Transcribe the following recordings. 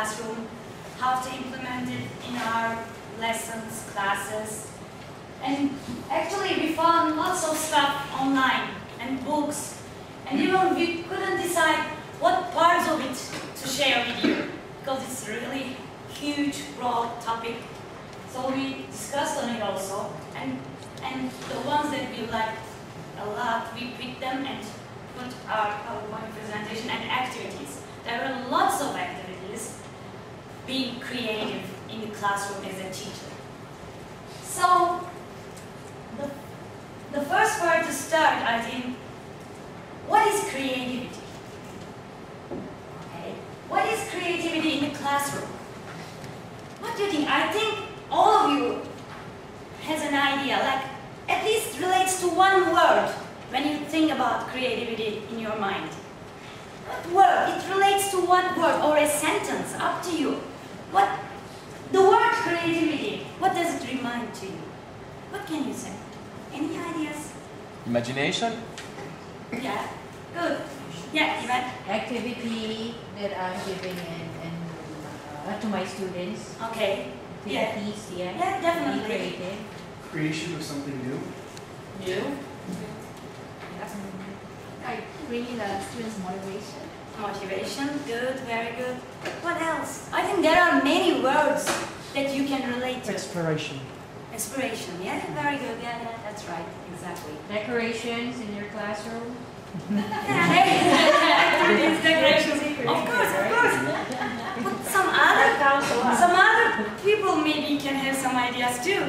classroom, how to implement it in our lessons, classes. And actually we found lots of stuff online and books, and even we couldn't decide what parts of it to share with you, because it's a really huge, broad topic. So we discussed on it also, and the ones that we liked a lot, we picked them and put our PowerPoint presentation and activities. There were lots of activities being creative in the classroom as a teacher. So the first part to start, I think, what is creativity? Okay. What is creativity in the classroom? What do you think? I think all of you has an idea, like at least relates to one word when you think about creativity in your mind. What word? It relates to one word or a sentence, up to you. What? The word creativity, what does it remind to you? What can you say? Any ideas? Imagination? Yeah, good. Yeah, Ivan? Activity that I'm giving to my students. Okay. Activities, yeah. Yeah, definitely. Be creative. Creation of something new. New? Like bringing the students' motivation. Motivation, good, very good. What else? I think there are many words that you can relate to. Exploration. Inspiration, yeah, very good. Yeah, that's right, exactly. Decorations in your classroom. Activities, decorations, of course. But some other people maybe can have some ideas too.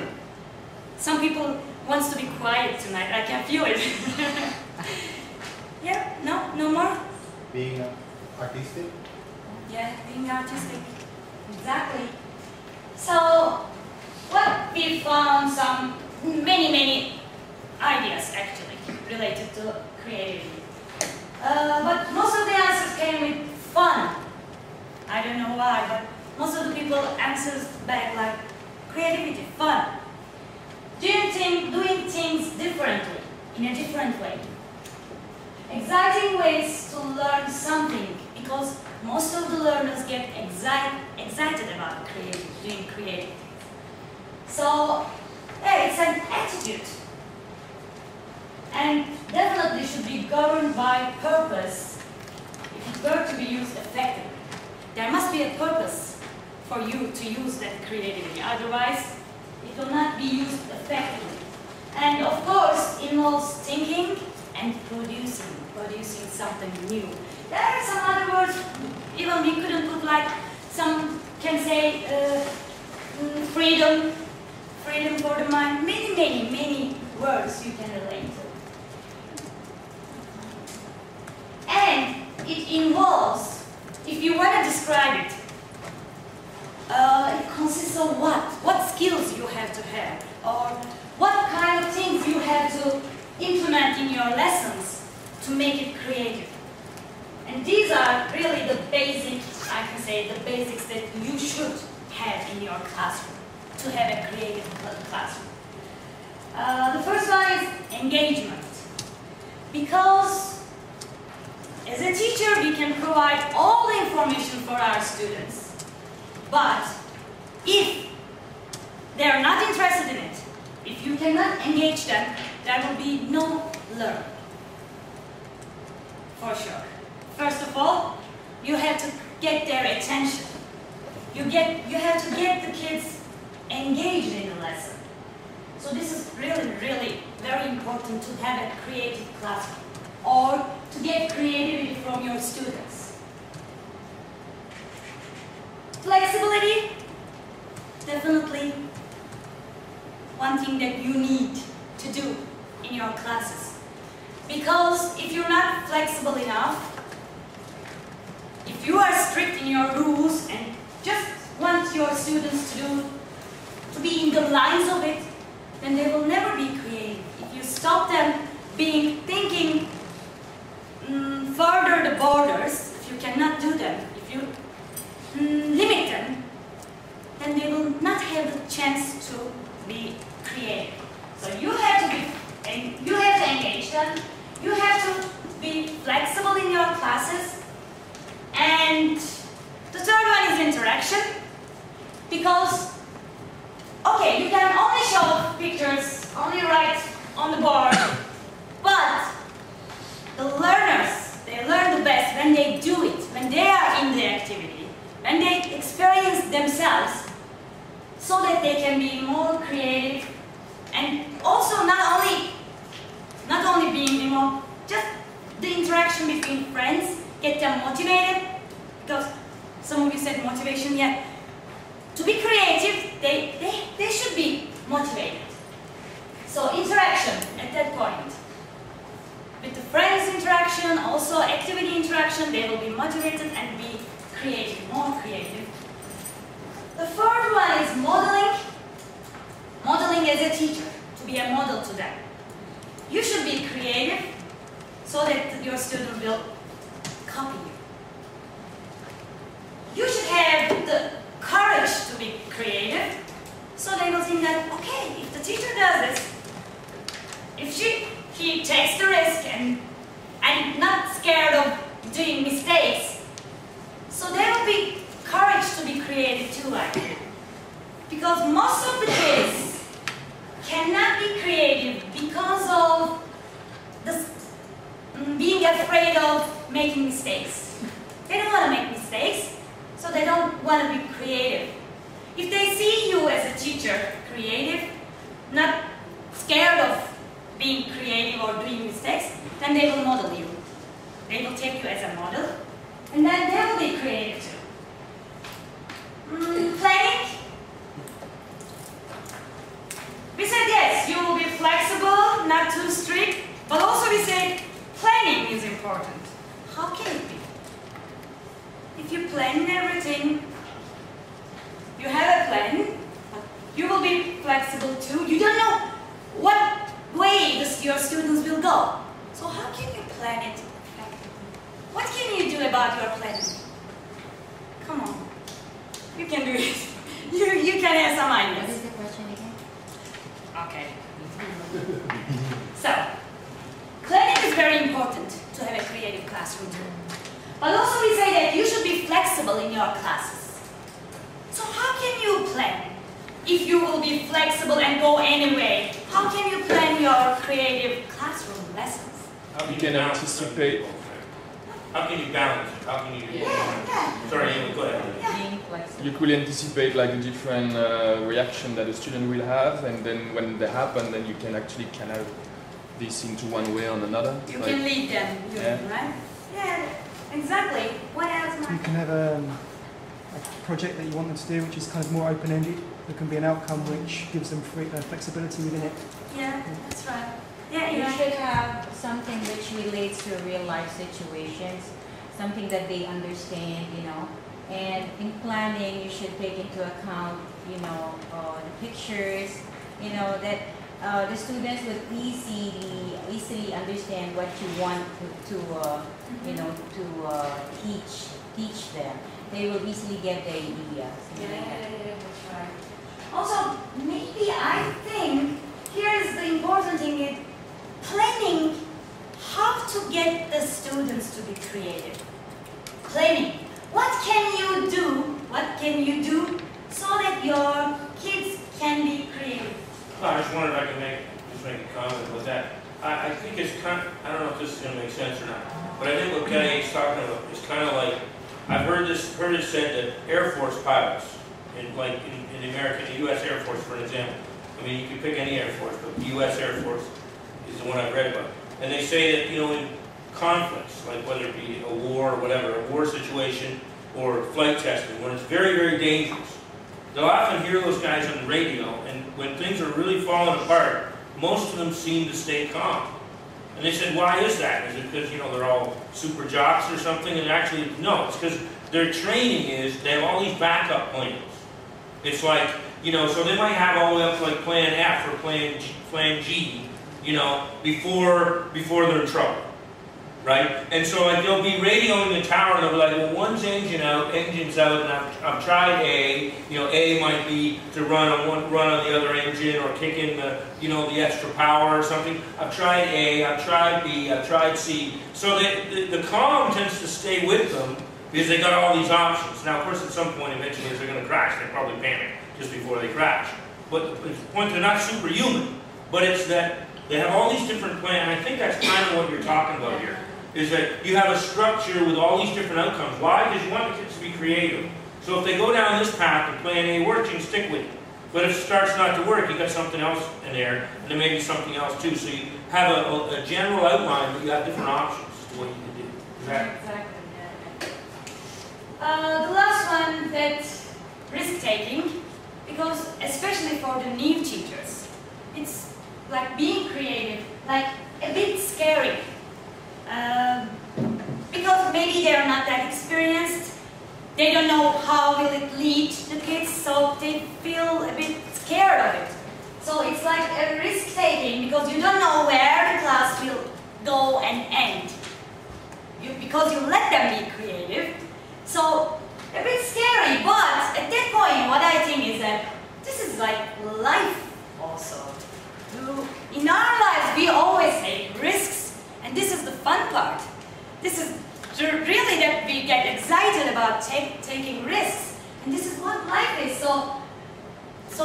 Some people wants to be quiet tonight. I can feel it. Yeah, no more. Being artistic? Yeah, being artistic. Exactly. So, what we found some many ideas actually related to creativity. But most of the answers came with fun. I don't know why, but most of the people answers back like creativity, fun. Do you think doing things differently, in a different way? Exciting ways to learn something, because most of the learners get excited about doing creative things. So, yeah, it's an attitude. And definitely should be governed by purpose if it were to be used effectively. There must be a purpose for you to use that creativity, otherwise it will not be used effectively. And of course, involves thinking and producing something new. There are some other words, even we couldn't put, like, some can say freedom for the mind, many words you can relate to. And it involves, if you want to describe it, it consists of what? What skills you have to have, or what kind of things you have to implement in your lessons to make it creative. And these are really the basics, I can say, the basics that you should have in your classroom to have a creative classroom. The first one is engagement. Because as a teacher, we can provide all the information for our students. But if they are not interested in it, if you cannot engage them, there will be no learning. For sure. First of all, you have to get their attention. You have to get the kids engaged in the lesson. So this is really very important to have a creative classroom, or to get creativity from your students. Flexibility, definitely one thing that you need to do in your classes. Because if you're not flexible enough, if you are strict in your rules and just want your students to be in the lines of it, then they will never be creative. If you stop them thinking further the borders, if you cannot do them, if you limit them, then they will not have the chance to be creative. So you have to engage them. You have to be flexible in your classes. And the third one is interaction, because, okay, you can only show pictures, only write on the board, but the learners, they learn the best when they do it, when they are in the activity, when they experience themselves, so that they can be more creative, and also not only being more, just the interaction between friends, get them motivated, because some of you said motivation, yeah. To be creative, they should be motivated. So interaction at that point. With the friends interaction, also activity interaction, they will be motivated and be creative, more creative. The third one is modeling. Modeling as a teacher, to be a model to them. You should be creative so that your student will copy you. You should have the courage to be creative, so they will think that, okay, if the teacher does this, if he takes the risk and not scared of doing mistakes, so there will be courage to be creative too, like that. Because most of the kids cannot be creative because of being afraid of making mistakes. They don't want to make mistakes, so they don't want to be creative. If they see you as a teacher, creative, not scared of being creative or doing mistakes, then they will model you. They will take you as a model, and then they will be creative too. Planning. We said yes, you will be flexible, not too strict, but also we said planning is important. How can it be? If you plan everything, you have a plan, you will be flexible too. You don't know what way your students will go. So how can you plan it effectively? What can you do about your planning? Come on. You can do it. You can have some ideas. What is the question again? Okay. So, planning is very important to have a creative classroom too. But also we say that you should be flexible in your classes. So how can you plan? If you will be flexible and go anyway, how can you plan your creative classroom lessons? How You can balance anticipate. How can you balance it? How can you? Yeah. Sorry, Amy, go ahead. Being flexible. You could anticipate like the different reaction that a student will have, and then when they happen, then you can actually canal this into one way or another. You Like, can lead them, Yeah. right? Yeah, exactly. What else, You Mark? can have a project that you want them to do, which is kind of more open-ended. There can be an outcome which gives them flexibility within it. Yeah, that's right. Yeah, You yeah. should have something which relates to real life situations, something that they understand, you know. And in planning, you should take into account, you know, the pictures, you know, that the students would easily understand what you want to you know, to teach them. They will easily get the idea. Yeah, that's right. Also, maybe I think here's the important thing is planning how to get the students to be creative. Planning. What can you do? What can you do so that your kids can be creative? Well, I just wondered if I could make a comment with that. I think it's kind of, I don't know if this is going to make sense or not, but I think what Kenny is talking about is kind of like, I've heard it said that Air Force pilots, in the American, the U.S. Air Force, for example. I mean, you could pick any Air Force, but the U.S. Air Force is the one I've read about. And they say that, you know, in conflicts, like whether it be a war or whatever, a war situation or flight testing, when it's very, very dangerous, they'll often hear those guys on the radio, and when things are really falling apart, most of them seem to stay calm. And they said, why is that? Is it because, you know, they're all super jocks or something? And actually, no, it's because their training is, they have all these backup plans. It's like, you know, so they might have all the way up to like plan F or plan G, you know, before they're in trouble, right? And so like they'll be radioing the tower and they'll be like, well, one's engine's out, and I've tried A. You know, A might be to run on the other engine or kick in the, you know, the extra power or something. I've tried A, I've tried B, I've tried C. So the calm tends to stay with them because they got all these options. Now, of course, at some point, eventually, as they're going to crash, they probably panic just before they crash. But the point, they're not superhuman, but it's that they have all these different plans, and I think that's kind of what you're talking about here, is that you have a structure with all these different outcomes. Why? Because you want the kids to be creative. So if they go down this path and plan A works, you can stick with it. But if it starts not to work, you got something else in there, and then maybe something else too. So you have a general outline, but you have different options to what you can do. Exactly, yeah. The last one, that risk-taking, because especially for the new teachers, it's like being creative, like a bit scary. Because maybe they're not that experienced, they don't know how will it lead the kids, so they feel a bit scared of it. So it's like a risk-taking, because you don't know where the class will go and end. Because you let them be creative. So a bit scary, but at that point what I think is that this is like life also. In our lives we always take risks, and this is the fun part. This is really that we get excited about taking risks, and this is what life is. So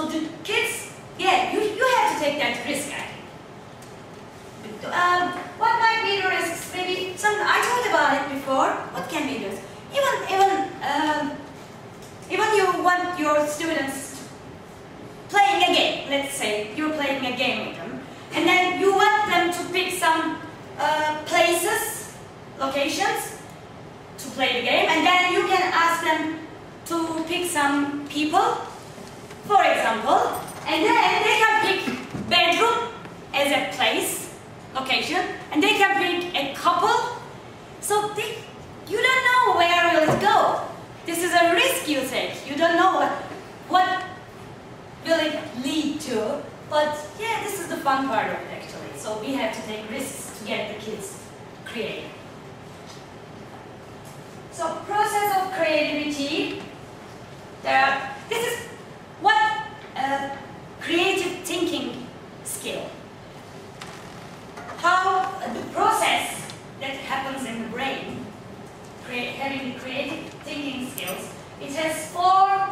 the kids, yeah, you have to take that risk, I think. What might be the risks? Maybe I thought about it before. What can be the risks? Even you want your students playing a game. Let's say you're playing a game with them, and then you want them to pick some places, locations to play the game, and then you can ask them to pick some people, for example, and then they can pick bedroom as a place, location, and they can pick a couple. So you don't know where will it go. This is a risk you take. You don't know what will it lead to. But yeah, this is the fun part of it actually. So we have to take risks to get the kids creative. So process of creativity. This is what creative thinking skill. How the process that happens in the brain, having the creative thinking skills, it has 4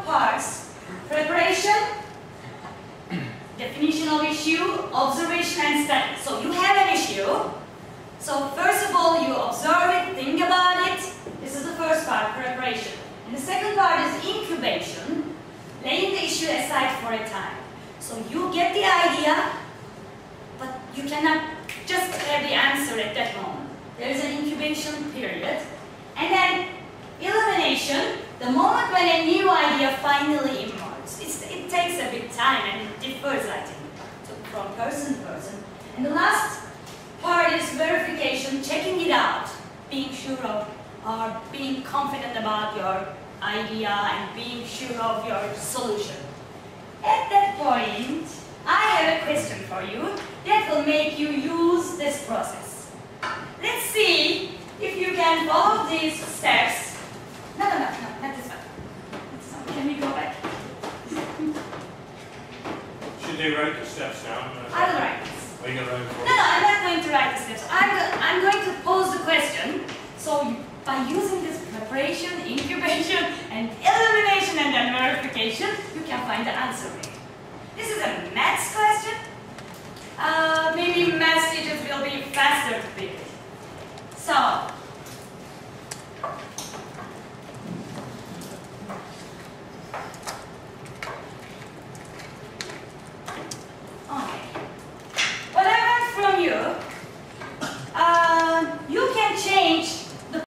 parts: preparation, definition of issue, observation, and study. So you have an issue. So first of all, you observe it, think about it. This is the first part, preparation. And the second part is incubation, laying the issue aside for a time. So you get the idea, but you cannot just have the answer at that moment. There is an incubation period. And then illumination, the moment when a new idea finally emerges. It takes a bit time and it differs, I think, from person to person. And the last part is verification, checking it out, being sure of, or being confident about your idea and being sure of your solution. At that point, I have a question for you that will make you use this process. Let's see if you can follow these steps. No, not this one. Can we go back? Should they write the steps down? I will write this. Are you going to write it for No, I'm not going to write the steps. I'm going to pose the question. So by using this preparation, incubation, and illumination, and then verification, you can find the answer. This is a maths question,